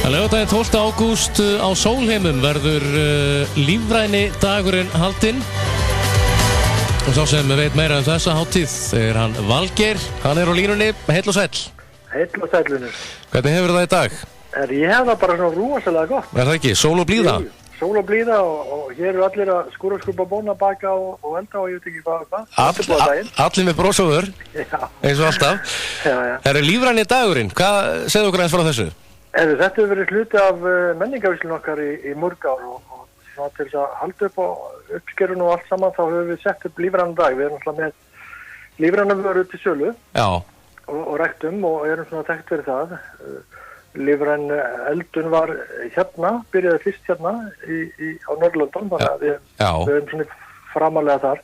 Laugardaginn 12. ágúst á Sólheimum verður lífræni dagurinn haldinn. Og sá sem veit meira þessa hátíð er hann Valgeir. Hann á línunni, heill og sæll. Heill og sællunum. Hvernig hefur það í dag? Ég hef það bara svona rosalega gott. Er það ekki? Sól og blíða? Sól og blíða og hér eru allir að skúra skrúpa bóna, baka og elda og ég veit ekki hvað. Allir með bros og vör, eins og alltaf. Það er lífræni dagurinn. Hvað segðu okkur eins frá þessu? Þetta hefur verið hluti af menningarvíslun okkar í mörg ár og svona til þess að halda upp á uppskerun og allt saman þá höfum við sett upp lífrænan dag. Við erum alltaf með lífræna vöru til sölu og ræktum og erum svona þekkt fyrir það. Lífræn eldun var hérna, byrjaði fyrst hérna á Norðurlöndum, þannig að við erum svona framalega þar.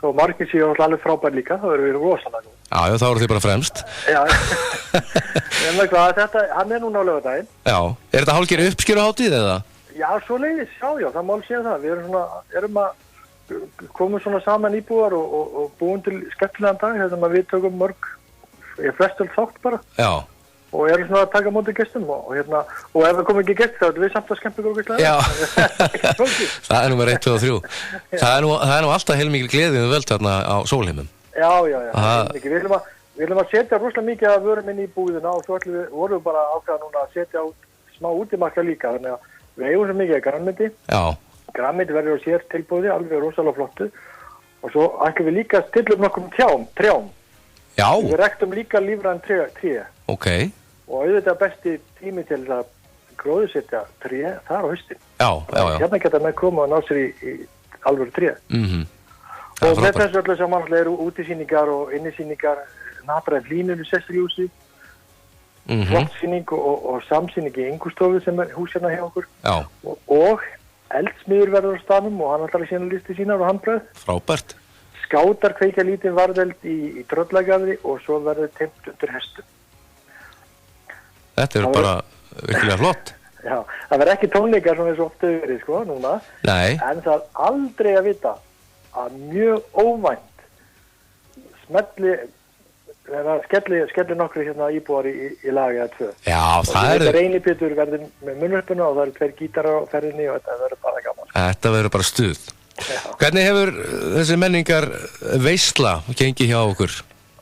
Þó margir séu alveg frábær líka, þá erum við rosalega. Já, þá eru þið bara fremst. Já, en með hvað, hann er núna á laugardaginn. Já, er þetta hálfgerð uppskeruhátíð eða? Já, svoleiðis, já, það má segja það. Við erum að koma svona saman íbúar og búin til skemmtilegan dag, hérna við tökum mörg, flestöld þátt bara. Já. Og erum svona að taka móti gestum og ef það kom ekki gest þá erum við samt að skemmta ykkur okkur. Já, það er númer 1, 2 og 3. Það er nú alltaf heilmikil gleði völd þarna á Sólheimum. Já, við viljum að setja rosalega mikið að vörum inn í búðina og svo vorum við bara ákveða núna að setja út smá útimarka líka, þannig að við eigum svo mikið grænmeti. Já. Grænmeti verður á sér tilbúði, alveg rosalega flottu og svo ætlum við líka að stilla upp nokkrum trjám. Já. Við ræktum líka lífræn tré. Ok. Og auðvitað besti tími til að gróðursetja tré, það er á haustin. Já. Hérna geta með koma og ná sér í alvöru tré. Og með þessu öllu saman eru útisýningar og innisýningar, natræð línur í Sessilhúsi, flottsýning og samsýning í Ingustofu sem er hús hérna hjá okkur. Já. Og eldsmiður verður á staðnum og hann ætlar að sína listi sínar og handbröð. Frábært. Skátar kveikja lítinn varðeld í Tröllagarði og svo verður teymt undir hestum. Þetta bara virkilega flott. Já, það verður ekki tónleikar sem svo oft verið, núna. Nei. En það er aldrei að vita að mjög óvænt skellir nokkri hérna íbúar í lagi eða 2. Já, það er... Og Reynipétur verður með munnhörpuna og það eru 2 gítarar á ferðinni og þetta verður bara gaman. Þetta verður bara stuð. Já. Hvernig hefur þessi menningar veisla gengið hjá okkur?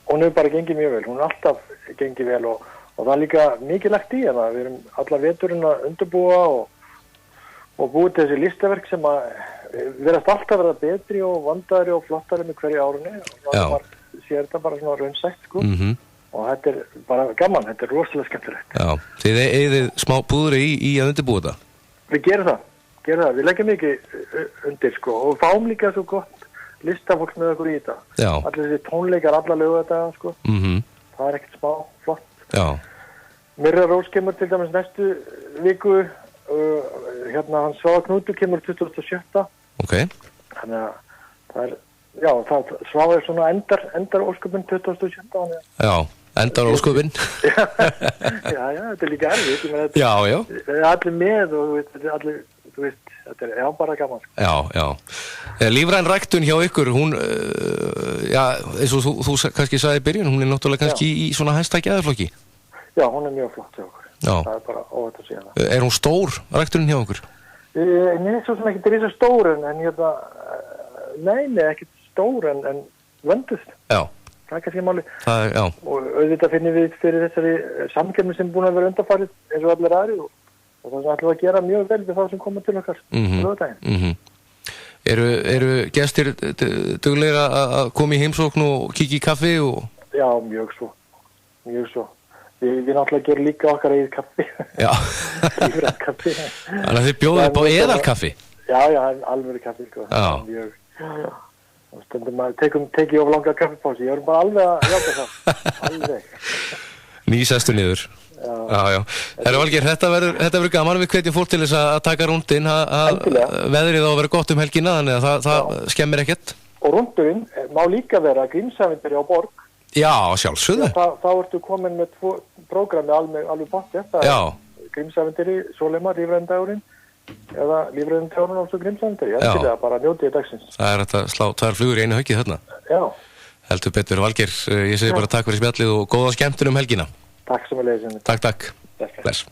Hún hefur bara gengið mjög vel. Hún er alltaf gengið vel og það er líka mikið lagt í hana. Við erum alla veturinn að undirbúa og búið til þessi listaverk sem að verðast alltaf verða betri og vandaðri og flottari með hverju árunni og það sér þetta bara svona raunsætt og þetta er bara gaman, þetta er rosalega skemmtilegt. Já, þið eigið smá púðri í að undirbúa þetta? Við gerum það, við leggjum mikið undir og fáum líka svo gott listafólk með okkur í þetta. Já. Allir þessi tónleikar, alla laugardaga það er ekkert smá flott. Já. Mirra Rós kemur til dæmis næstu viku, hann Svavar Knútur kemur 27. Ok. Þannig að það Svavar svona endar ósköpun 27. Já, endar ósköpun. Já, þetta er líka erfitt. Já. Það er allir með og þetta er bara gaman. Já. Lífræn ræktun hjá ykkur, hún, eins og þú kannski sagði í byrjun, hún er náttúrulega kannski í svona hæstækja aðflokki. Já, hún er mjög flott hjá okkur. Já. Það er bara óvægt að segja það. Er hún stór, ræktunin hjá okkur? Nei, svo sem ekki er stór en ekki stór en vöndust. Já. Það er kannski máli. Já. Og auðvitað finnum við fyrir þessari samkeppni sem búin að vera undanfarið eins og allir aðrir og það sem ætlum að gera mjög vel við þá sem koma til okkar á laugardaginn. Eru gestir duglega að koma í heimsókn og kíkja í kaffi og... Já, mjög svo. Við náttúrulega gerum líka okkar eigið kaffi. Já. Lífrænt kaffi. Þannig að þið bjóðum upp á eðalkaffi? Já, alvöru kaffi. Já. Og stundum að teki of langa kaffipási. Ég erum bara alveg að játa það. Alveg. Nýsestu niður. Já. Herra Valgeir, þetta verður gaman. Við hvetjum fólk til þess að taka rúndinn. Veðrið á að vera gott helgina, þannig að það skemmir ekkert. Og rúndurinn má líka vera Grímsavindari á Borg. Já, sjálfsögðu. Þá ertu komin með 2 prógrami alveg bátt. Það er Grímsavindari, Sólheimar, lífrændagurinn eða lífrændagurinn og svo Grímsavindari. Ég ætla bara að njóti í dagsins. Það er að slá 2 flugur í einu höggið þarna. Já. Heldur betur, Valgeir. Ég segi bara takk fyrir spjallið og góða skemmtun helgina. Takk sem að leiðis. Takk. Bless.